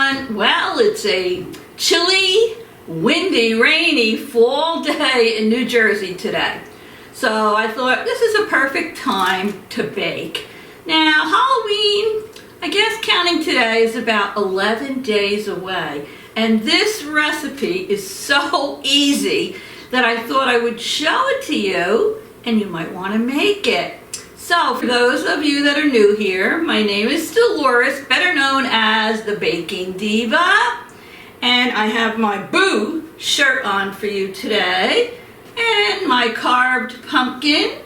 everyone. Well, it's a chilly, windy, rainy fall day in New Jersey today. So I thought this is a perfect time to bake. Now, Halloween, I guess counting today, is about 11 days away. And this recipe is so easy that I thought I would show it to you and you might want to make it. So for those of you that are new here, my name is Dolores, better known as the Baking Diva. And I have my Boo shirt on for you today and my carved pumpkin.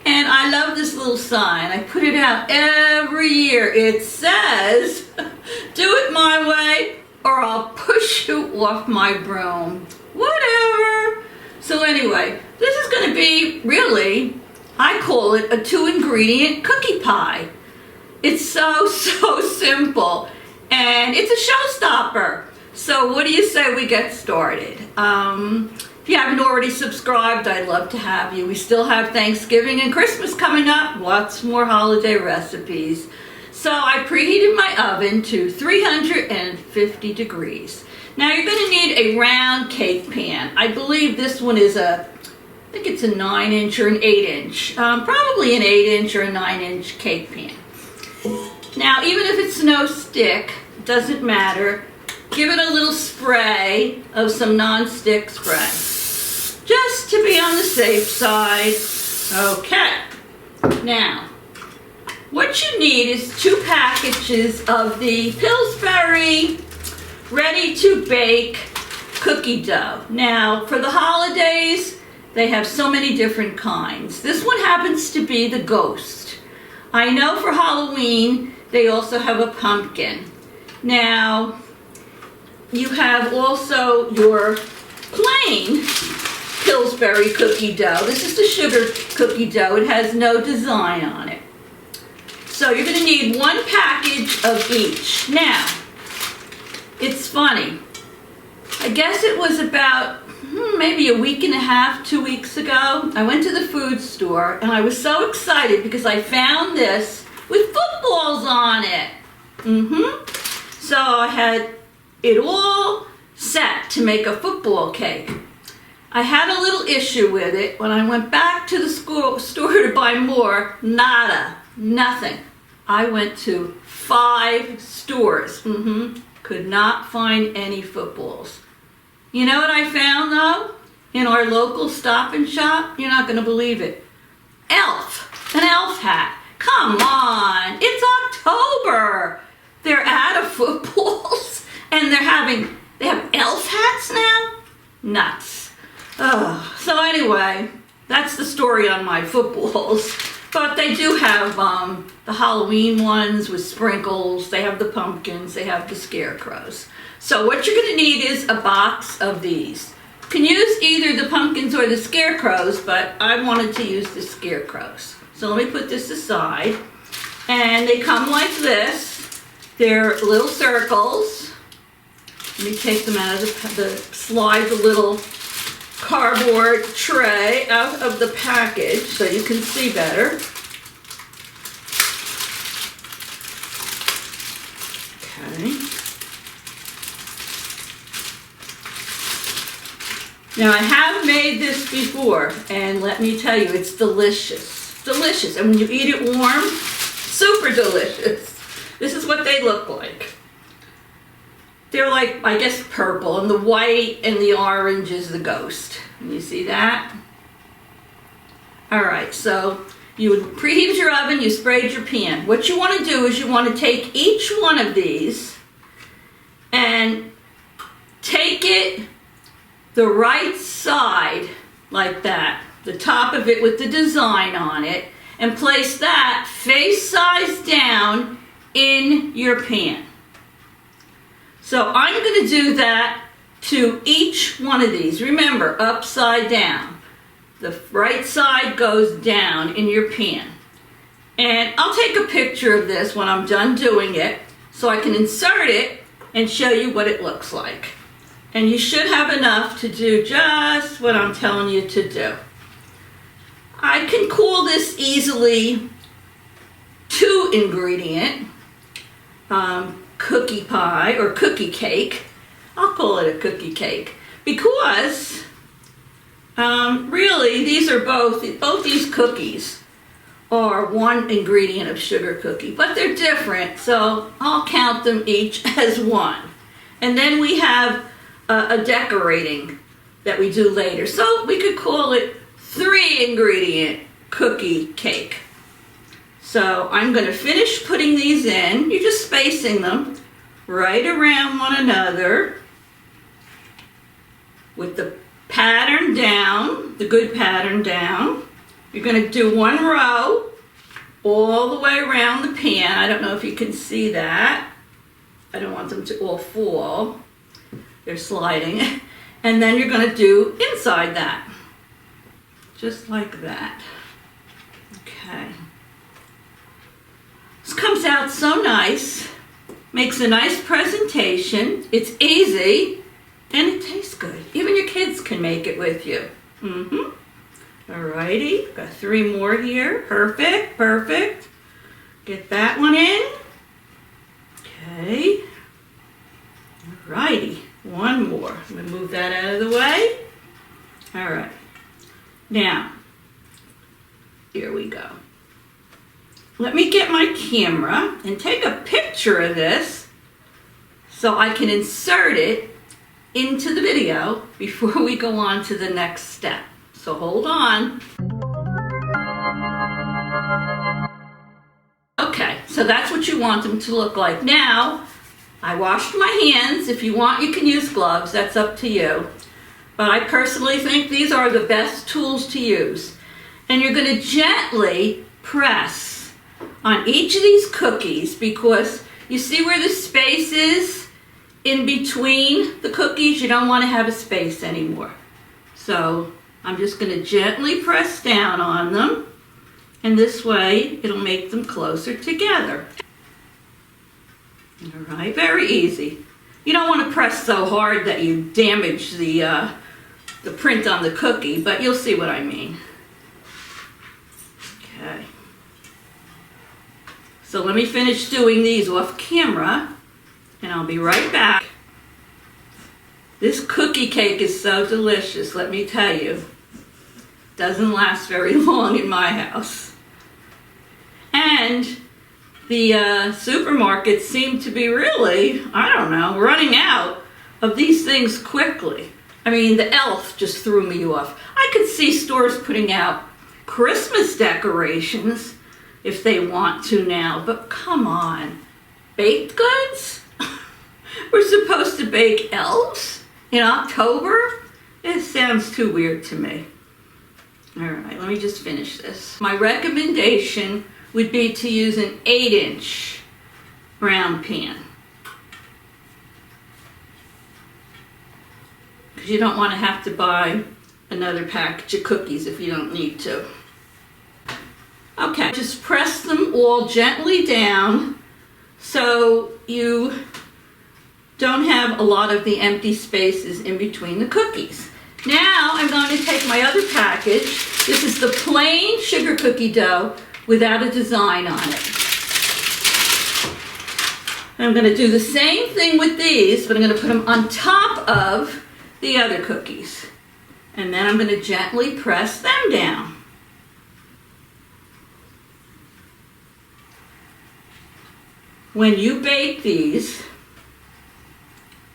And I love this little sign. I put it out every year. It says, do it my way or I'll push you off my broom. Whatever. So anyway, this is going to be really, I call it a 2-ingredient cookie pie. It's so simple and it's a showstopper. So what do you say we get started? If you haven't already subscribed, I'd love to have you. We still have Thanksgiving and Christmas coming up. Lots more holiday recipes. So I preheated my oven to 350 degrees. Now you're going to need a round cake pan. I believe this one is I think it's a 9-inch or an 8-inch. Probably an 8-inch or a 9-inch cake pan. Now even if it's no stick, it doesn't matter. Give it a little spray of some non-stick spray, just to be on the safe side. Okay, now what you need is 2 packages of the Pillsbury ready to bake cookie dough. Now for the holidays, they have so many different kinds. This one happens to be the Ghost. I know for Halloween, they also have a pumpkin. Now, you have also your plain Pillsbury cookie dough. This is the sugar cookie dough. It has no design on it. So you're going to need 1 package of each. Now, it's funny. I guess it was about maybe a week and a half, 2 weeks ago. I went to the food store and I was so excited because I found this with footballs on it. So I had it all set to make a football cake. I had a little issue with it. When I went back to the store to buy more, nada, nothing. I went to 5 stores. Could not find any footballs. You know what I found though? In our local Stop and Shop? You're not going to believe it. Elf. An elf hat. Come on. It's October. They're out of footballs. And they have elf hats now? Nuts. Oh, so anyway, that's the story on my footballs. But they do have the Halloween ones with sprinkles. They have the pumpkins. They have the scarecrows. So what you're going to need is a box of these. You can use either the pumpkins or the scarecrows, but I wanted to use the scarecrows. So let me put this aside. And they come like this. They're little circles. Let me take them out of slide the little cardboard tray out of the package so you can see better. Okay. Now I have made this before and let me tell you, it's delicious. Delicious. And when you eat it warm, super delicious. This is what they look like. They're like, I guess, purple, and the white and the orange is the Ghost. You see that? All right, so you would preheat your oven, you sprayed your pan. What you want to do is you want to take each one of these and take it the right side like that, the top of it with the design on it, and place that face size down in your pan. So I'm going to do that to each one of these. Remember, upside down. The right side goes down in your pan. And I'll take a picture of this when I'm done doing it so I can insert it and show you what it looks like. And you should have enough to do just what I'm telling you to do. I can call this easily 2-ingredient cookie pie or cookie cake. I'll call it a cookie cake because really these are both these cookies are one ingredient of sugar cookie, but they're different, so I'll count them each as one. And then we have a decorating that we do later, so we could call it 3-ingredient cookie cake. So I'm going to finish putting these in. You're just spacing them right around one another with the pattern down, the good pattern down. You're going to do one row all the way around the pan. I don't know if you can see that. I don't want them to all fall. They're sliding. And then you're going to do inside that. Just like that. Okay. This comes out so nice. Makes a nice presentation. It's easy. And it tastes good. Even your kids can make it with you. Alrighty, got 3 more here. Perfect, perfect. Get that one in. Okay. Alrighty, one more. I'm going to move that out of the way. Alright. Now, here we go. Let me get my camera and take a picture of this so I can insert it into the video before we go on to the next step. So hold on. Okay, so that's what you want them to look like. Now, I washed my hands. If you want, you can use gloves. That's up to you. But I personally think these are the best tools to use. And you're going to gently press on each of these cookies because you see where the space is? In between the cookies, you don't want to have a space anymore. So I'm just going to gently press down on them, and this way it'll make them closer together. All right, very easy. You don't want to press so hard that you damage the print on the cookie, but you'll see what I mean. Okay. So let me finish doing these off camera. And I'll be right back. This cookie cake is so delicious, let me tell you. Doesn't last very long in my house. And the supermarkets seem to be really, I don't know, running out of these things quickly. I mean, the LOAF just threw me off. I could see stores putting out Christmas decorations if they want to now, but come on. Baked goods? We're supposed to bake elves in October? It sounds too weird to me. All right, let me just finish this. My recommendation would be to use an 8-inch round pan. Because you don't want to have to buy another package of cookies if you don't need to. Okay, just press them all gently down so you don't have a lot of the empty spaces in between the cookies. Now I'm going to take my other package. This is the plain sugar cookie dough without a design on it. I'm going to do the same thing with these, but I'm going to put them on top of the other cookies. And then I'm going to gently press them down. When you bake these,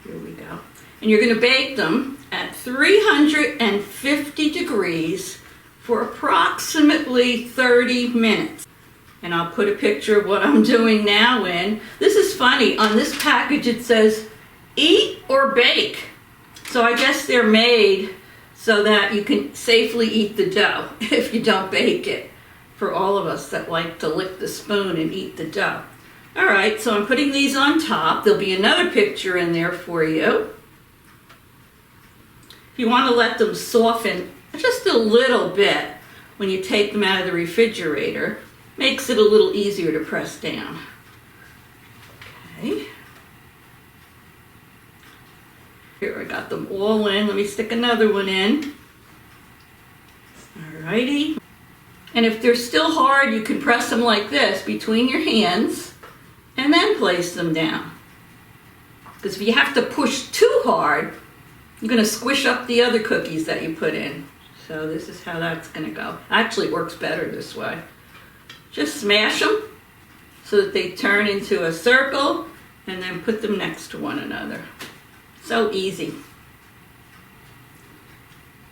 here we go. And you're going to bake them at 350 degrees for approximately 30 minutes. And I'll put a picture of what I'm doing now in. This is funny. On this package it says eat or bake. So I guess they're made so that you can safely eat the dough if you don't bake it. For all of us that like to lick the spoon and eat the dough. All right, so I'm putting these on top. There'll be another picture in there for you. If you want to let them soften just a little bit when you take them out of the refrigerator, makes it a little easier to press down. Okay. Here, I got them all in. Let me stick another one in. All righty. And if they're still hard, you can press them like this between your hands and then place them down. Because if you have to push too hard, you're going to squish up the other cookies that you put in. So this is how that's going to go. Actually, it works better this way. Just smash them so that they turn into a circle and then put them next to one another. So easy.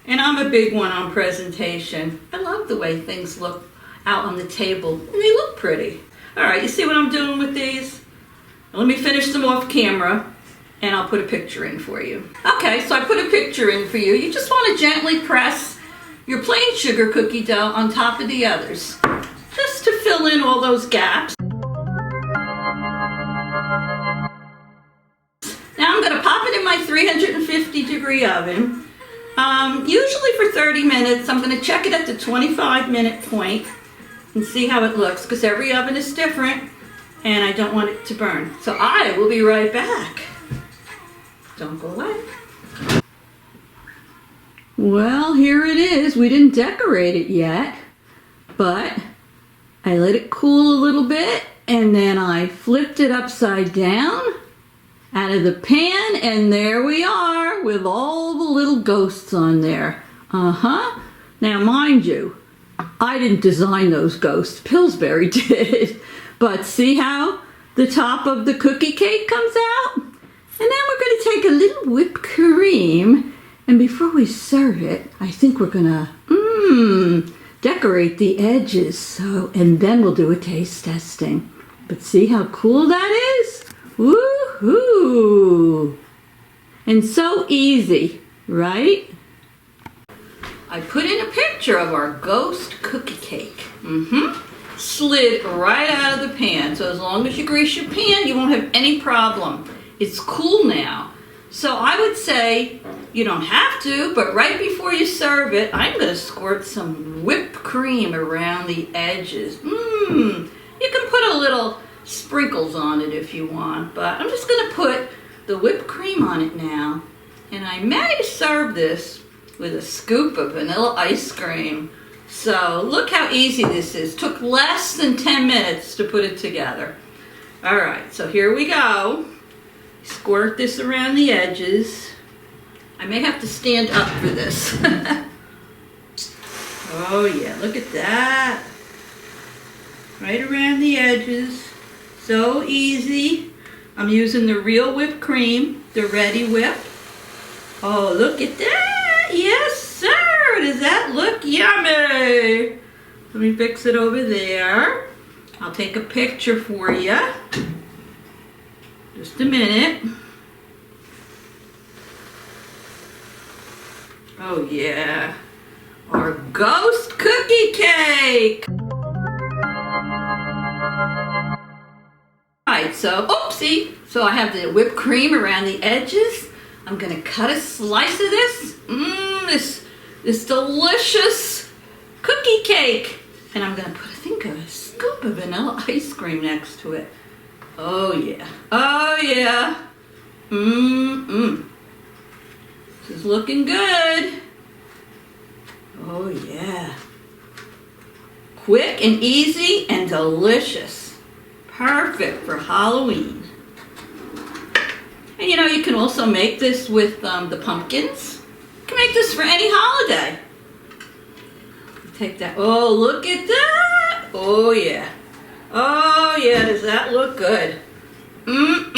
And I'm a big one on presentation. I love the way things look out on the table, and they look pretty. All right, you see what I'm doing with these? Let me finish them off camera, and I'll put a picture in for you. Okay, so I put a picture in for you. You just want to gently press your plain sugar cookie dough on top of the others, just to fill in all those gaps. Now I'm going to pop it in my 350-degree oven. Usually for 30 minutes. I'm going to check it at the 25-minute point and see how it looks, because every oven is different and I don't want it to burn. So I will be right back. Don't go away. Well, here it is. We didn't decorate it yet, but I let it cool a little bit and then I flipped it upside down out of the pan, and there we are with all the little ghosts on there. Now mind you, I didn't design those ghosts, Pillsbury did. But see how the top of the cookie cake comes out? And then we're going to take a little whipped cream, and before we serve it, I think we're going to decorate the edges. So, and then we'll do a taste testing. But see how cool that is? Woohoo! And so easy, right? I put in a picture of our ghost cookie cake. Slid right out of the pan. So as long as you grease your pan, you won't have any problem. It's cool now. So I would say you don't have to, but right before you serve it, I'm going to squirt some whipped cream around the edges. You can put a little sprinkles on it if you want, but I'm just going to put the whipped cream on it now. And I may serve this with a scoop of vanilla ice cream. So look how easy this is. Took less than 10 minutes to put it together. All right, so here we go. Squirt this around the edges. I may have to stand up for this. Oh yeah, look at that. Right around the edges. So easy. I'm using the real whipped cream, the Ready Whip. Oh, look at that. Yes, sir. Does that look yummy? Let me fix it over there. I'll take a picture for you. Just a minute. Oh, yeah. Our ghost cookie cake. Alright, so, oopsie. So I have the whipped cream around the edges. I'm going to cut a slice of this. This delicious cookie cake. And I'm going to put, I think, a scoop of vanilla ice cream next to it. Oh, yeah. Oh, yeah. This is looking good. Oh, yeah. Quick and easy and delicious. Perfect for Halloween. And you know, you can also make this with the pumpkins. You can make this for any holiday. Take that. Oh, look at that. Oh, yeah. Oh, yeah. Does that look good? Let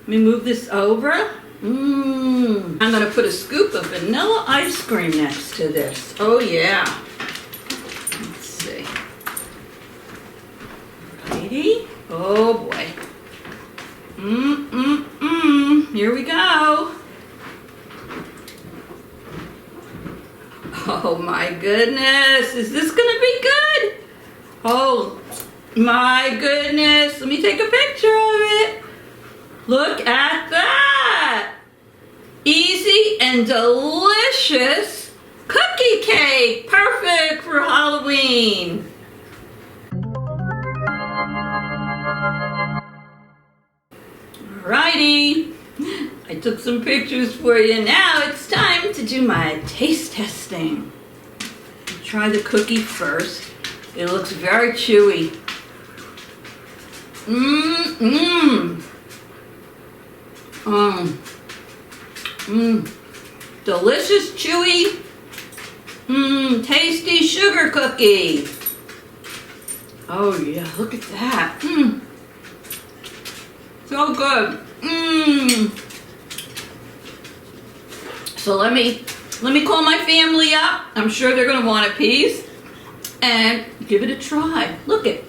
me move this over. I'm going to put a scoop of vanilla ice cream next to this. Oh, yeah. Let's see. Righty. Oh, boy. Here we go. Oh, my goodness. Is this going to be good? Oh, my goodness. Let me take a picture of it. Look at that. Easy and delicious cookie cake. Perfect for Halloween. Alrighty. I took some pictures for you. Now it's time to do my taste testing. I'll try the cookie first. It looks very chewy. delicious, chewy, tasty sugar cookie. Oh yeah, look at that. So good. So let me call my family up. I'm sure they're gonna want a piece and give it a try. Look at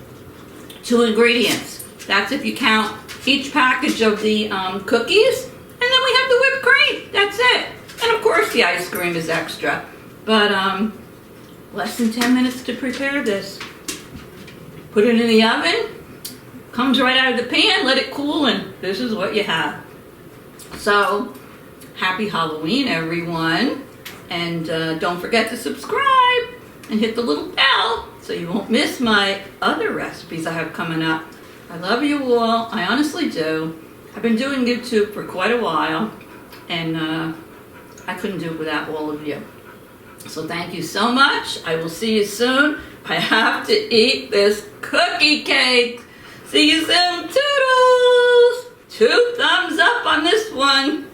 2 ingredients. That's if you count each package of the cookies, and then we have the whipped cream. That's it. And of course the ice cream is extra. But less than 10 minutes to prepare this. Put it in the oven. Comes right out of the pan. Let it cool, and this is what you have. So happy Halloween, everyone. And don't forget to subscribe and hit the little bell so you won't miss my other recipes I have coming up. I love you all. I honestly do. I've been doing YouTube for quite a while, and I couldn't do it without all of you. So thank you so much. I will see you soon. I have to eat this cookie cake. See you soon. Toodles! 2 thumbs up on this one.